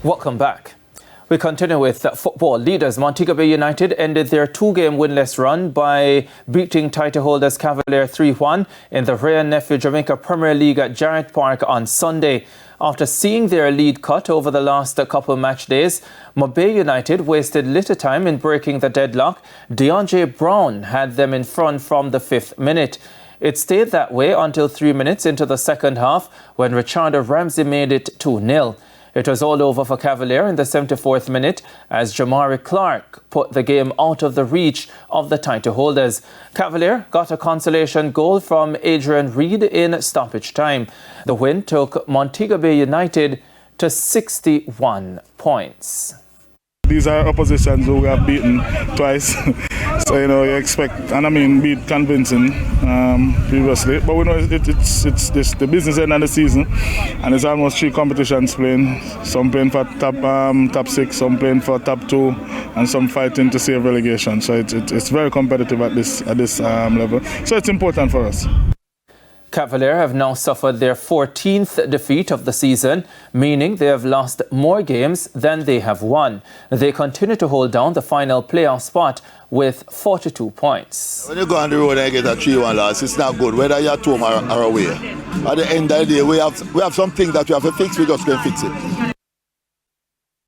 Welcome back. We continue with football. Leaders Montego Bay United ended their two-game winless run by beating title holders Cavalier 3-1 in the Ray and Nephew Jamaica Premier League at Jarrett Park on Sunday. After seeing their lead cut over the last couple match days, Montego United wasted little time in breaking the deadlock. DeAndre Brown had them in front from the 5th minute. It stayed that way until 3 minutes into the second half when Richardo Ramsey made it 2-0. It was all over for Cavalier in the 74th minute as Jamari Clark put the game out of the reach of the title holders. Cavalier got a consolation goal from Adrian Reed in stoppage time. The win took Montego Bay United to 61 points. These are oppositions who we have beaten twice. So, you expect, and I mean, beat convincing previously. But we know it's the business end of the season, and it's almost 3 competitions playing. Some playing for top 6, some playing for top 2, and some fighting to save relegation. So it's very competitive at this level. So it's important for us. Cavalier have now suffered their 14th defeat of the season, meaning they have lost more games than they have won. They continue to hold down the final playoff spot with 42 points. When you go on the road and get a 3-1 loss, it's not good, whether you're at home or away. At the end of the day, we have some things that we have to fix, we just can fix it.